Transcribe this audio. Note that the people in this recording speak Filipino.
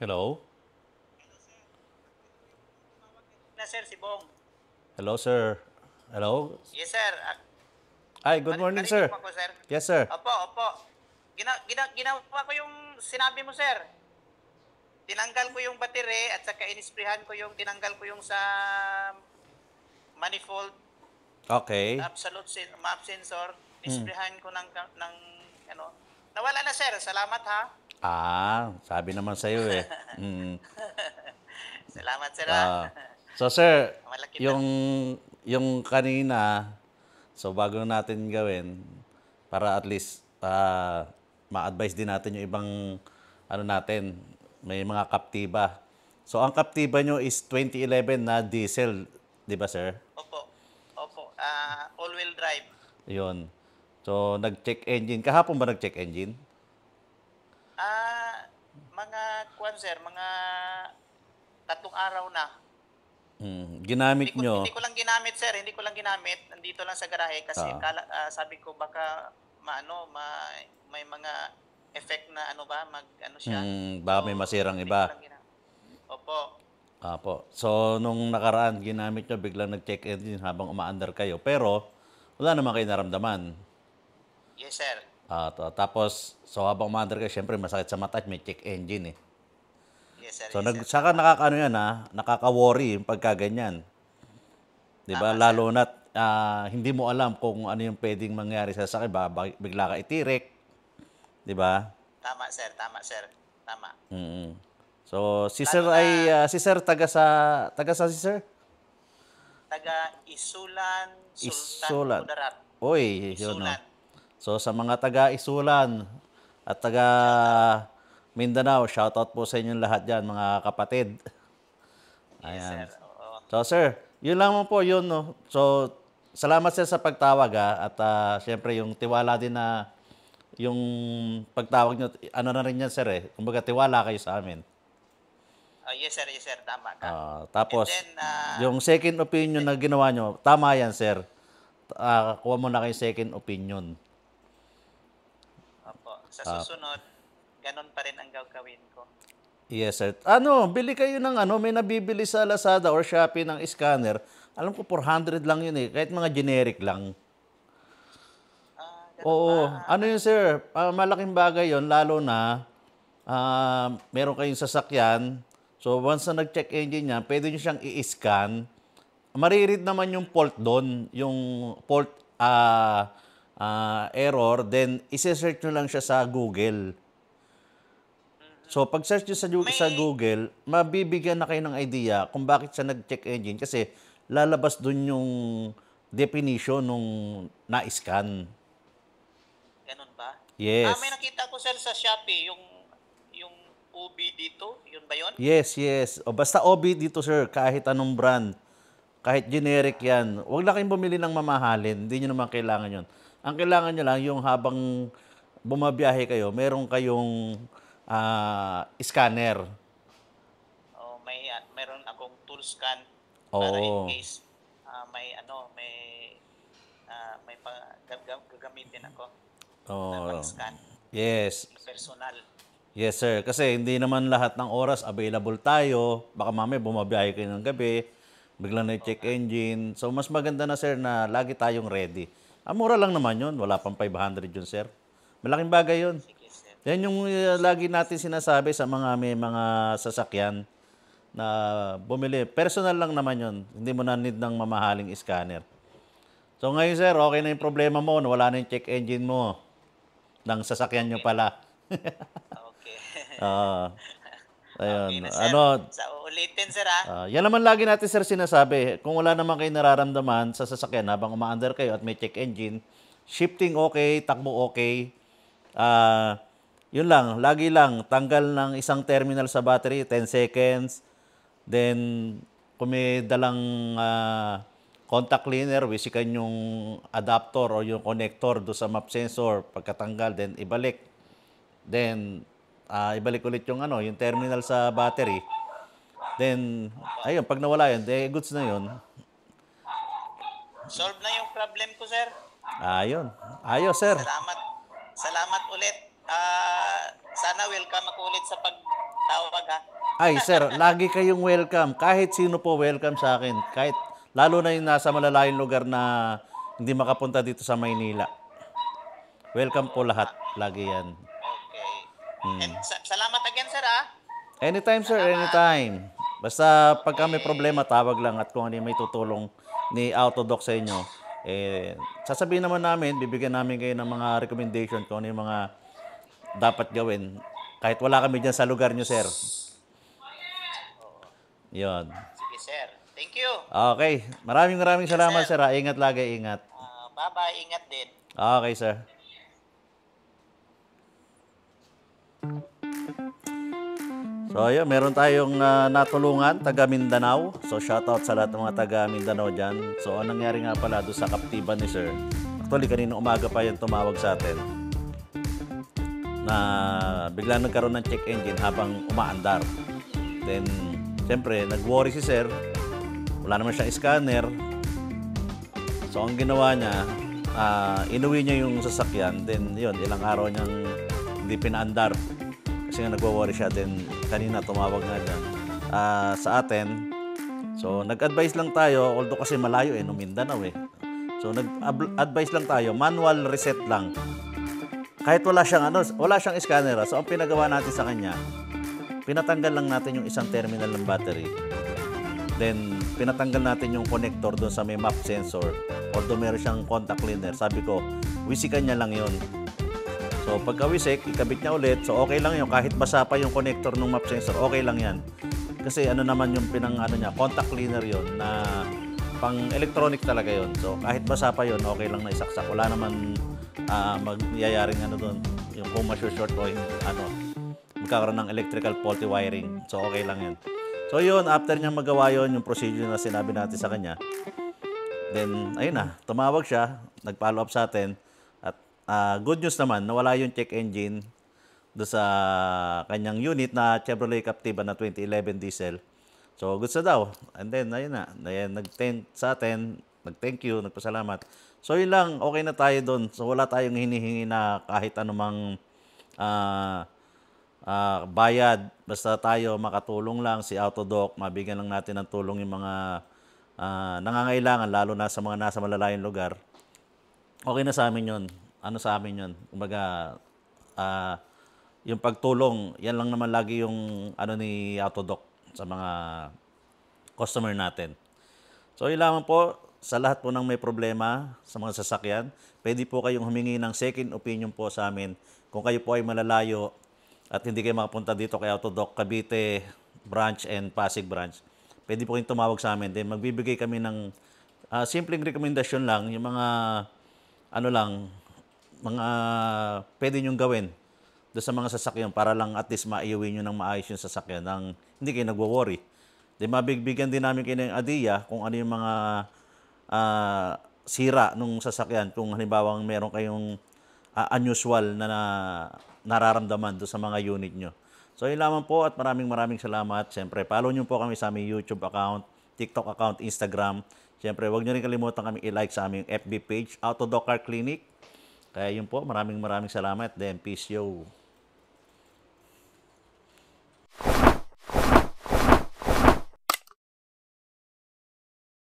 Hello? Na sir, si Bong. Hello, sir. Hello? Yes sir. Hi, good morning, Narinig sir. mo ako sir? Yes, sir. Opo, opo. Ginawa ko yung sinabi mo sir. Tinanggal ko yung battery at saka inisprehan ko yung tinanggal ko yung sa manifold Okay. map sensor. Inisprehan ko ng ano. Nawala na sir. Salamat ha. Sabi naman sa'yo eh. Mm. Salamat sir ha. Ah, so, sir, Malaki ta. yung, yung kanina, so bago natin gawin, para at least ma-advise din natin yung ibang, ano natin, may mga Captiva. So, ang Captiva nyo is 2011 na diesel, di ba, sir? Opo. Opo. All-wheel drive. Yun. So, nag-check engine. Kahapon ba nag-check engine? Ah, mga kwan sir, mga 3 araw na. Ginamit Hindi nyo, ko lang ginamit sir, hindi ko lang ginamit. Nandito lang sa garahe kasi ah, sabi ko baka may mga effect na ano ba, ano siya. So, baka may masirang hindi ko iba. lang ginamit. Opo. Apo. So, nung nakaraan, ginamit nyo, biglang nag-check engine habang umaandar kayo. Pero, wala naman kayo naramdaman. Yes sir. Tapos, so habang umaandar kayo, syempre masakit sa mata at may check engine eh. Yes sir, So, yes sir. saka Tama. nakakaano yan nakaka-worry yung pagka ganyan. 'Di ba? Tama sir. Lalo na't hindi mo alam kung ano yung pwedeng mangyari sa sakit. Bigla ka itirik. 'Di ba? Tama sir, tama sir. Tama. So, si Sir Lalo na ay, si Sir taga sa si Sir? taga Isulan, Sultan Isulan. Kudarat. Uy, yun no. Isulan. So sa mga taga Isulan at taga Shout out. Mindanao, shoutout po sa inyong lahat diyan, mga kapatid. Yes Ayan. sir. Oo. So sir, yun lang po yun no. So salamat sir sa pagtawag at syempre yung tiwala din na yung pagtawag nyo, ano na rin yan sir eh. Kumbaga tiwala kayo sa amin. Yes sir, tama ka. And Tapos then yung second and opinion then, na ginawa nyo, tama yan sir. Kuha mo na kayo second opinion. opo, sa susunod, ganun pa rin ang gagawin ko. Yes, sir. Bili kayo ng may nabibili sa Lazada or Shopee ng scanner. Alam ko 400 lang yun eh, kahit mga generic lang. Ganun ba? Oo, ano yun sir, malaking bagay yun, lalo na meron kayong sasakyan. So once na nag-check engine niya, pwede nyo siyang i-scan. Mariread naman yung fault doon, yung fault error, then isi-search nyo lang siya sa Google. So, pag search nyo sa May, Google, mabibigyan na kayo ng idea kung bakit siya nag-check engine kasi lalabas dun yung definition nung na-scan. ganun ba? May Yes. nakita ko sir sa Shopee, yung UB dito, yun ba yun? Yes, yes. O basta OB dito, sir, kahit anong brand, kahit generic yan, huwag na kayong bumili ng mamahalin. Hindi nyo naman kailangan yun. Ang kailangan nyo lang, yung habang bumabiyahe kayo, meron kayong scanner. Meron akong tool scan para in Oo. case may gagamitin ako na Oo. pang-scan Yes. personal. Yes, sir. Kasi hindi naman lahat ng oras available tayo. Baka mamaya bumabiyahe kayo ng gabi, biglang na Oo check nga. engine. So, mas maganda na, sir, na lagi tayong ready. Mura lang naman yun. Wala pang 500 yun, sir. Malaking bagay yun. Sige sir. Yan yung lagi natin sinasabi sa mga may mga sasakyan na bumili. Personal lang naman yun. Hindi mo na need ng mamahaling scanner. So ngayon, sir, okay na yung problema mo. Wala na yung check engine mo ng sasakyan nyo Okay na. pala. Okay. Ah, Okay ayun. na sir. Sa uulitin sir ha. Yan naman lagi natin, sir, sinasabi. Kung wala naman kayo nararamdaman sa sasakyan habang umaandar kayo at may check engine, shifting okay, takbo okay. Yun lang, lagi lang, tanggal ng isang terminal sa battery, 10 seconds. Then, kung may dalang contact cleaner, wisikan yung adapter o yung connector do sa map sensor. Pagkatanggal, then ibalik. Then, ibalik ulit yung yung terminal sa battery. Then, Opo. ayun, pag nawala yun, goods na yun. Solve na yung problem ko sir. Ayun. Ayos, sir. Salamat. Salamat ulit. Sana welcome ako ulit sa tawag ha. Ay, sir, lagi kayong welcome. Kahit sino po welcome sa akin. Kahit, lalo na yung nasa malalayong lugar na hindi makapunta dito sa Maynila. Welcome po lahat. Lagi yan. Okay. And salamat again, sir ha. Anytime, sir. Anytime. Basta pagka may problema, tawag lang at kung ano yung may tutulong ni Autodoc sa inyo, sasabihin naman namin, bibigyan namin kayo ng mga recommendation kung ano yung mga dapat gawin. Kahit wala kami dyan sa lugar nyo, sir. Yon. Sige, sir. Thank you. Okay. Maraming salamat, sir. Ingat lagi, ingat. Bye-bye. Ingat din. Okay, sir. So, ayun, meron tayong natulungan, taga Mindanao. So, shoutout sa lahat ng mga taga Mindanao dyan. So, anong nangyari nga pala doon sa kaptiban ni sir? Actually, kanina umaga pa yan tumawag sa atin na bigla nagkaroon ng check engine habang umaandar. Then, siyempre, nag-worry si sir. Wala naman siyang scanner. So, ang ginawa niya, inuwi niya yung sasakyan. Then, yun, ilang araw niyang hindi pinaandar. Kasi nga nagwo-worry siya. Then, kanina tumawag nga dyan sa atin. So, nag-advise lang tayo, although kasi malayo no Mindanao eh. So, nag-advise lang tayo, manual reset lang. Kahit wala siyang scanner. So, ang pinagawa natin sa kanya, pinatanggal lang natin yung isang terminal ng battery. Then, pinatanggal natin yung connector doon sa may map sensor. Although meron siyang contact cleaner. Sabi ko, wisikan niya lang yun. So, pagka wisik, ikabit niya ulit. So, okay lang yun. Kahit basa pa yung connector ng map sensor, okay lang yan. Kasi ano naman yung niya, contact cleaner yun na pang electronic talaga yun. So, kahit basa pa yun, okay lang na isaksak. Wala naman magyayaring doon. Yung kung ma-short o magkakaroon ng electrical faulty wiring. So, okay lang yan. So, yun, after niya magawa yun, yung procedure na sinabi natin sa kanya, then, ayun na, tumawag siya, nag-follow up sa atin, at good news naman, nawala yung check engine do sa kanyang unit na Chevrolet Captiva na 2011 diesel. So, good na daw. And then, ayun na, nag-thank sa atin, nag-thank you, nagpasalamat. So, yun lang, okay na tayo doon. So, wala tayong hinihingi na kahit anumang bayad. Basta tayo makatulong lang si Autodoc, mabigyan lang natin ng tulong yung mga nangangailangan, lalo na sa mga nasa malalayong lugar. Okay na sa amin yun. Ano sa amin yun? Kumbaga, yung pagtulong, yan lang naman lagi yung ni Autodoc sa mga customer natin. So, yun lamang po, sa lahat po ng may problema sa mga sasakyan, pwede po kayong humingi ng second opinion po sa amin. Kung kayo po ay malalayo at hindi kayo makapunta dito kay Autodoc, Cavite branch and Pasig branch, pwede po kayong tumawag sa amin. Then magbibigay kami ng simpleng rekomendasyon lang, yung mga mga pwede nyong gawin doon sa mga sasakyan para lang at least maiuwi nyo ng maayos yung sasakyan nang hindi kayo nagwo-worry. Then mabibigyan din namin kayo ng idea kung ano yung mga sira nung sasakyan. Kung halimbawa meron kayong unusual na nararamdaman doon sa mga unit nyo. So, yun lamang po at maraming salamat. Siyempre, follow nyo po kami sa aming YouTube account, TikTok account, Instagram. Siyempre, huwag nyo rin kalimutan kami i-like sa aming FB page, Autodoc Car Clinic. Kaya yun po, maraming salamat. Then, peace yo.